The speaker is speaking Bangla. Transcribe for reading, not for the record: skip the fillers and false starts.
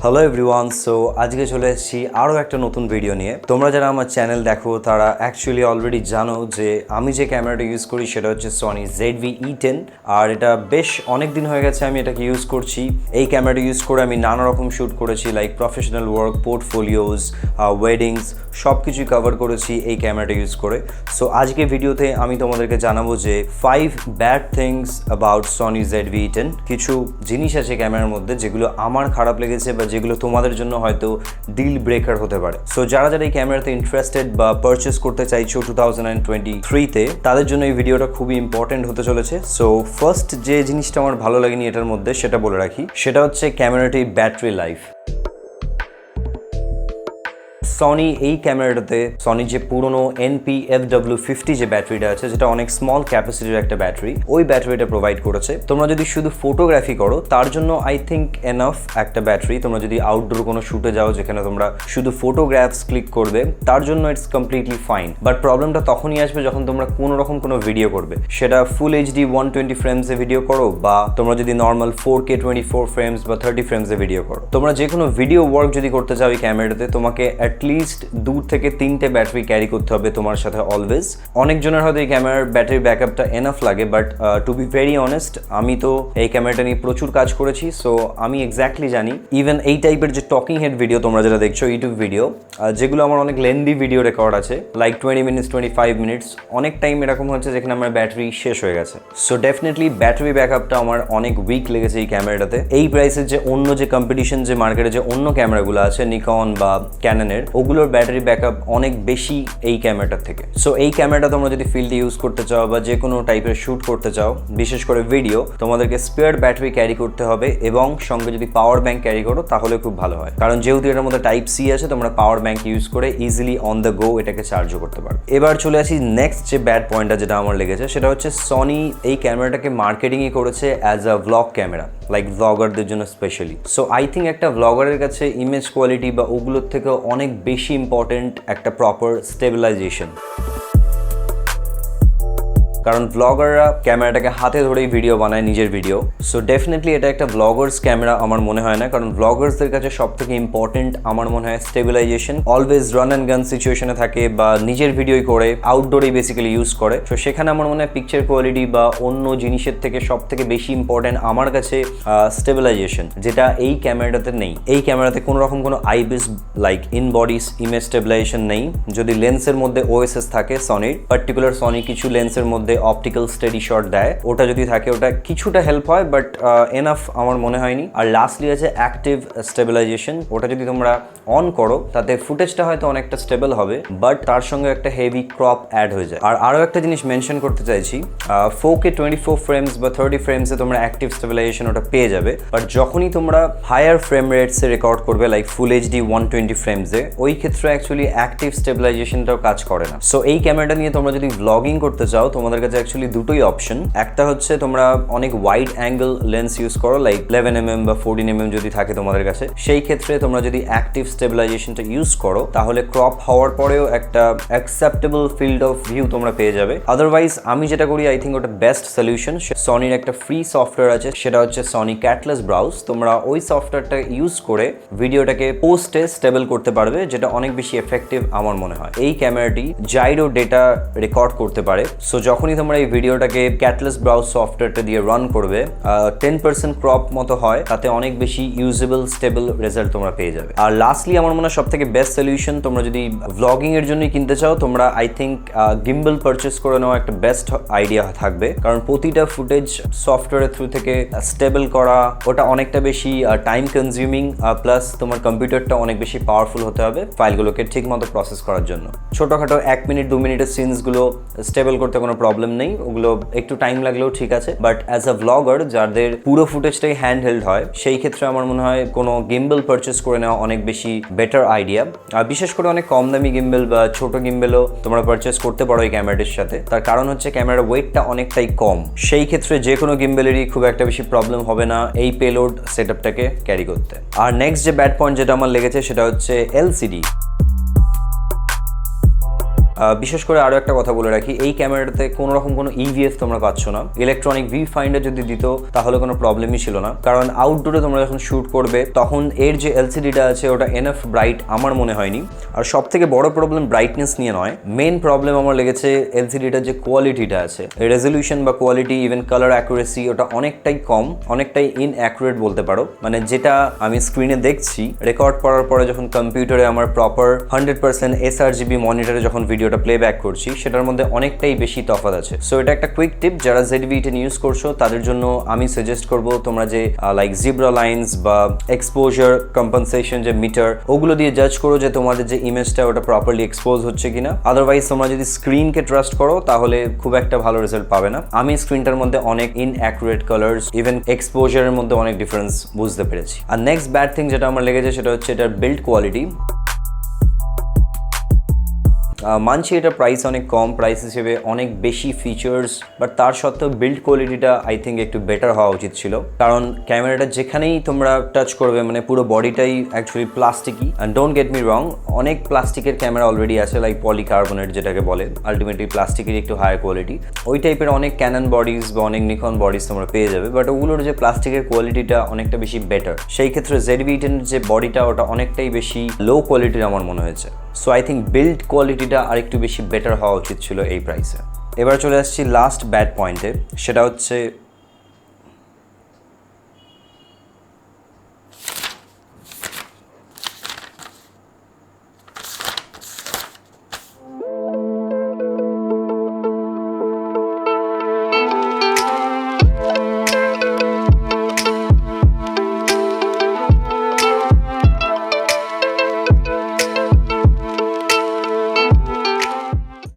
হ্যালো এভরিওয়ান, সো আজকে চলে এসেছি আরও একটা নতুন ভিডিও নিয়ে। তোমরা যারা আমার চ্যানেল দেখো তারা অ্যাকচুয়ালি অলরেডি জানো যে আমি যে ক্যামেরাটা ইউজ করি সেটা হচ্ছে Sony ZV-E10, আর এটা বেশ অনেক দিন হয়ে গেছে আমি এটাকে ইউজ করছি। এই ক্যামেরাটা ইউজ করে আমি নানা রকম শ্যুট করেছি, লাইক প্রফেশনাল ওয়ার্ক, পোর্টফোলিওজ, ওয়েডিংস, সব কিছুই কভার করেছি এই ক্যামেরাটা ইউজ করে। সো আজকে ভিডিওতে আমি তোমাদেরকে জানাবো যে 5 bad things about Sony ZV-E10। কিছু জিনিস আছে ক্যামেরার মধ্যে যেগুলো আমার খারাপ লেগেছে বা যেগুলো তোমাদের জন্য হয়তো ডিল ব্রেকার হতে পারে। সো যারা যারা এই ক্যামেরাতে ইন্টারেস্টেড বা পারচেস করতে চাইছো 2023-তে, তাদের জন্য এই ভিডিওটা খুবই ইম্পর্টেন্ট হতে চলেছে। সো ফার্স্ট যে জিনিসটা আমার ভালো লাগেনি এটার মধ্যে সেটা বলে রাখি, সেটা হচ্ছে ক্যামেরাটির ব্যাটারি লাইফ। সনি এই ক্যামেরাটাতে সনির যে পুরনো NP-FW50 যে ব্যাটারিটা আছে, যেটা অনেক স্মল ক্যাপাসিটির একটা ব্যাটারি, ওই ব্যাটারিটা প্রোভাইড করেছে। তোমরা যদি শুধু ফটোগ্রাফি করো তার জন্য আই থিঙ্ক এনাফ একটা ব্যাটারি। তোমরা যদি আউটডোর কোনো শ্যুটে যাও যেখানে তোমরা শুধু ফটোগ্রাফস ক্লিক করবে, তার জন্য ইটস কমপ্লিটলি ফাইন। বাট প্রবলেমটা তখনই আসবে যখন তোমরা কোনো রকম কোনো ভিডিও করবে, সেটা ফুল HD 120 ফ্রেমসে ভিডিও করো বা তোমরা যদি নর্মাল 4K 24 ফ্রেমস বা 30 ফ্রেমসে ভিডিও করো। তোমরা যে কোনো ভিডিও ওয়ার্ক যদি করতে চাও এই ক্যামেরাটাতে, তোমাকে অ্যাটলিস্ট 2 থেকে 3টে ব্যাটারি ক্যারি করতে হবে তোমার সাথে অলওয়েজ। অনেকজনের হয়তো এই ক্যামেরার ব্যাটারি ব্যাকআপটা এনাফ লাগে, but to be very honest, আমি তো এই ক্যামেরাটা নিয়ে প্রচুর কাজ করেছি। সো আমি এক্স্যাক্টলি জানি, ইভেন এই টাইপের যে টকিং হেড ভিডিও তোমরা যেটা দেখছো ইউটিউব ভিডিও, যেগুলো আমার অনেক লেন্দি ভিডিও রেকর্ড আছে, লাইক 20 মিনিটস 25 মিনিটস, অনেক টাইম এরকম হচ্ছে যেখানে আমার ব্যাটারি শেষ হয়ে গেছে। সো ডেফিনেটলি ব্যাটারি ব্যাকআপটা আমার অনেক উইক লেগেছে এই ক্যামেরাটাতে। এই প্রাইসের যে অন্য যে কম্পিটিশন যে মার্কেটে যে অন্য ক্যামেরাগুলো আছে নিকন বা ক্যাননের, ওগুলোর ব্যাটারি ব্যাকআপ অনেক বেশি এই ক্যামেরাটার থেকে। সো এই ক্যামেরাটা তোমরা যদি ফিল্ডে ইউজ করতে চাও বা যে কোনো টাইপের শ্যুট করতে চাও, বিশেষ করে ভিডিও, তোমাদেরকে স্পেয়ার ব্যাটারি ক্যারি করতে হবে এবং সঙ্গে যদি পাওয়ার ব্যাংক ক্যারি করো তাহলে খুব ভালো হয়। কারণ যেহেতু এটার মধ্যে টাইপ সি আছে, তোমরা পাওয়ার ব্যাংক ইউজ করে ইজিলি অন দ্য গো এটাকে চার্জও করতে পারো। এবার চলে আসি নেক্সট যে ব্যাড পয়েন্টটা যেটা আমার লেগেছে, সেটা হচ্ছে সনি এই ক্যামেরাটাকে মার্কেটিংই করেছে as a vlog camera, like ভ্লগারদের জন্য স্পেশালি। সো আই থিঙ্ক একটা ভ্লগারের কাছে ইমেজ কোয়ালিটি বা ওগুলোর থেকে অনেক বেশি ইম্পর্টেন্ট একটা প্রপার স্টেবিলাইজেশন। কারণ ব্লগাররা ক্যামেরাটাকে হাতে ধরেই ভিডিও বানায়, নিজের ভিডিও। সো ডেফিনেটলি এটা একটা ব্লগার্স ক্যামেরা আমার মনে হয় না, কারণ ব্লগার্সদের কাছে সব থেকে ইম্পর্টেন্ট আমার মনে হয় স্টেবিলাইজেশন। অলওয়েজ রান অ্যান্ড গান সিচুয়েশনে থাকে বা নিজের ভিডিওই করে, আউটডোরেই বেসিক্যালি ইউজ করে। তো সেখানে আমার মনে হয় পিকচার কোয়ালিটি বা অন্য জিনিসের থেকে সব থেকে বেশি ইম্পর্টেন্ট আমার কাছে স্টেবিলাইজেশন, যেটা এই ক্যামেরাটাতে নেই। এই ক্যামেরাতে কোনো রকম কোনো IBS like in bodies image stabilisation নেই। যদি লেন্সের মধ্যে OSS থাকে সনির, পার্টিকুলার সনি কিছু লেন্সের মধ্যে অপটিক্যাল স্টেডি শট দেয়, ওটা যদি থাকে ওটা কিছুটা হেল্প হয়, বাট এনাফ আমার মনে হয়নি। আর লাস্টলি আছে অ্যাক্টিভ স্টেবিলাইজেশন। ওটা যদি তোমরা অন করো তাতে ফুটেজটা হয়তো অনেকটা স্টেবল হবে, বাট তার সঙ্গে একটা হেভি ক্রপ অ্যাড হয়ে যায়। আর আরও একটা জিনিস মেনশন করতে চাইছি, 4K 24 ফ্রেমস বা 30 ফ্রেমসে তোমরা অ্যাক্টিভ স্টেবিলাইজেশন ওটা পেয়ে যাবে, বাট যখনই তোমরা হায়ার ফ্রেম রেটসে রেকর্ড করবে, লাইক ফুল HD 120 ফ্রেমসে, ওই ক্ষেত্রে অ্যাকচুয়ালি অ্যাক্টিভ স্টেবিলাইজেশনটাও কাজ করে না। সো এই ক্যামেরাটা নিয়ে তোমরা যদি ব্লগিং করতে চাও, তোমাদের কাছে অ্যাকচুয়ালি দুটোই অপশন। একটা হচ্ছে তোমরা অনেক ওয়াইড অ্যাঙ্গেল লেন্স ইউজ করো, লাইক 11mm বা 14mm যদি থাকে তোমাদের কাছে, সেই ক্ষেত্রে তোমরা যদি অ্যাক্টিভ স্টেবিলাইজেশনটা ইউজ করো তাহলে ক্রপ হওয়ার পরেও একটা অ্যাকসেপ্টেবল ফিল্ড অফ ভিউ তোমরা পেয়ে যাবে। আদারওয়াইজ আমি যেটা করি, আই থিঙ্ক ওটা বেস্ট সলিউশন। সনির একটা ফ্রি সফটওয়্যার আছে, সেটা হচ্ছে সনি ক্যাটলেস ব্রাউজ। তোমরা ওই সফটওয়্যারটা ইউজ করে ভিডিওটাকে পোস্টে স্টেবল করতে পারবে, যেটা অনেক বেশি এফেক্টিভ আমার মনে হয়। এই ক্যামেরাটি জাইরো ডেটা রেকর্ড করতে পারে। সো যখনই তোমরা এই ভিডিওটাকে ক্যাটলেস ব্রাউজ সফটওয়্যারটা দিয়ে রান করবে, 10% ক্রপ মতো হয়, তাতে অনেক বেশি ইউজেবল স্টেবল রেজাল্ট তোমরা পেয়ে যাবে। আর লাস্টলি আমার মনে হয় সব থেকে বেস্ট সলিউশন, তোমরা যদি ভ্লগিং এর জন্যই কিনতে চাও, তোমরা আই থিঙ্ক গিম্বল পারচেস করে নেওয়া একটা বেস্ট আইডিয়া থাকবে। কারণ প্রতিটা ফুটেজ সফটওয়্যারের থ্রু থেকে স্টেবল করা, ওটা অনেকটা বেশি টাইম কনজিউমিং, প্লাস তোমার কম্পিউটারটা অনেক বেশি পাওয়ারফুল হতে হবে ফাইলগুলোকে ঠিক মতো প্রসেস করার জন্য। ছোটোখাটো 1 মিনিট 2 মিনিটের সিনসগুলো স্টেবল করতে কোনো প্রবলেম নেই, ওগুলো একটু টাইম লাগলেও ঠিক আছে। বাট অ্যাজ আ ভ্লগার যাদের পুরো ফুটেজটাই হ্যান্ড হেল্ড হয়, সেই ক্ষেত্রে আমার মনে হয় কোনো গিম্বল পারচেস করে নেওয়া অনেক বেশি বেটার আইডিয়া। আর বিশেষ করে অনেক কম দামি গিম্বল বা ছোট গিম্বলও তোমরা পারচেস করতে পারো এই ক্যামেরাটির সাথে। তার কারণ হচ্ছে ক্যামেরার ওয়েটটা অনেকটাই কম, সেই ক্ষেত্রে যে কোনো গিম্বলেরই খুব একটা বেশি প্রবলেম হবে না এই পেলোড সেটআপটাকে ক্যারি করতে। আর নেক্সট যে ব্যাড পয়েন্ট যেটা আমার লেগেছে সেটা হচ্ছে LCD। বিশেষ করে আরও একটা কথা বলে রাখি, এই ক্যামেরাটাতে কোনো রকম কোনো ইভিএফ তোমরা পাচ্ছ না। ইলেকট্রনিক ভি ফাইন্ডার যদি দিত তাহলে কোনো প্রবলেমই ছিল না, কারণ আউটডোরে তোমরা যখন শ্যুট করবে তখন এর যে এলসিডিটা আছে ওটা এনাফ ব্রাইট আমার মনে হয়নি। আর সব থেকে বড় প্রবলেম ব্রাইটনেস নিয়ে নয়, মেন প্রবলেম আমার লেগেছে এলসিডিটার যে কোয়ালিটিটা আছে, রেজলিউশন বা কোয়ালিটি, ইভেন কালার অ্যাকুরেসি, ওটা অনেকটাই কম, অনেকটাই ইনঅ্যাকুরেট বলতে পারো। মানে যেটা আমি স্ক্রিনে দেখছি, রেকর্ড করার পরে যখন কম্পিউটারে আমার প্রপার 100% sRGB মনিটরে যখন ভিডিওটা প্লেব্যাক করছি, সেটার মধ্যে অনেকটাই বেশি তফাৎ আছে। সো এটা একটা কুইক টিপ, যারা ZV-E10 ইউজ করছো তাদের জন্য আমি সাজেস্ট করব তোমরা যে লাইক জিব্রা লাইন্স বা এক্সপোজার কম্পেনসেশন যে মিটার, ওগুলো দিয়ে জাজ করো যে তোমাদের যে ইমেজটা ওটা প্রপারলি এক্সপোজ হচ্ছে কিনা। আদারওয়াইজ তোমরা যদি স্ক্রিনকে ট্রাস্ট করো তাহলে খুব একটা ভালো রেজাল্ট পাবে না। আমি স্ক্রিনটার মধ্যে অনেক ইনঅ্যাকুরেট কালার্স, ইভেন এক্সপোজারের মধ্যে অনেক ডিফারেন্স বুঝতে পেরেছি। আর নেক্সট ব্যাড থিং যেটা আমার লেগেছে সেটা হচ্ছে এটার বিল্ড কোয়ালিটি। মানছি এটা প্রাইস অনেক কম, প্রাইস হিসেবে অনেক বেশি ফিচার্স, বাট তার সত্ত্বেও বিল্ড কোয়ালিটিটা আই থিঙ্ক একটু বেটার হওয়া উচিত ছিল। কারণ ক্যামেরাটা যেখানেই তোমরা টাচ করবে মানে পুরো বডিটাই অ্যাকচুয়ালি প্লাস্টিকই। And don't get me wrong, অনেক প্লাস্টিকের ক্যামেরা অলরেডি আছে, লাইক পলিকার্বনেট যেটাকে বলে, আলটিমেটলি প্লাস্টিকের একটু হায়ার কোয়ালিটি। ওই টাইপের অনেক ক্যানন বডিজ বা অনেক নিকন বডিজ তোমরা পেয়ে যাবে, বাট ওগুলোর যে প্লাস্টিকের কোয়ালিটিটা অনেকটা বেশি বেটার। সেই ক্ষেত্রে ZV-E10 যে বডিটা ওটা অনেকটাই বেশি লো কোয়ালিটির আমার মনে হয়েছে। সো আই থিঙ্ক বিল্ড কোয়ালিটিটা আর একটু বেশি বেটার হওয়া উচিত ছিল এই প্রাইসে। এবার চলে আসছি লাস্ট ব্যাড পয়েন্টে, সেটা হচ্ছে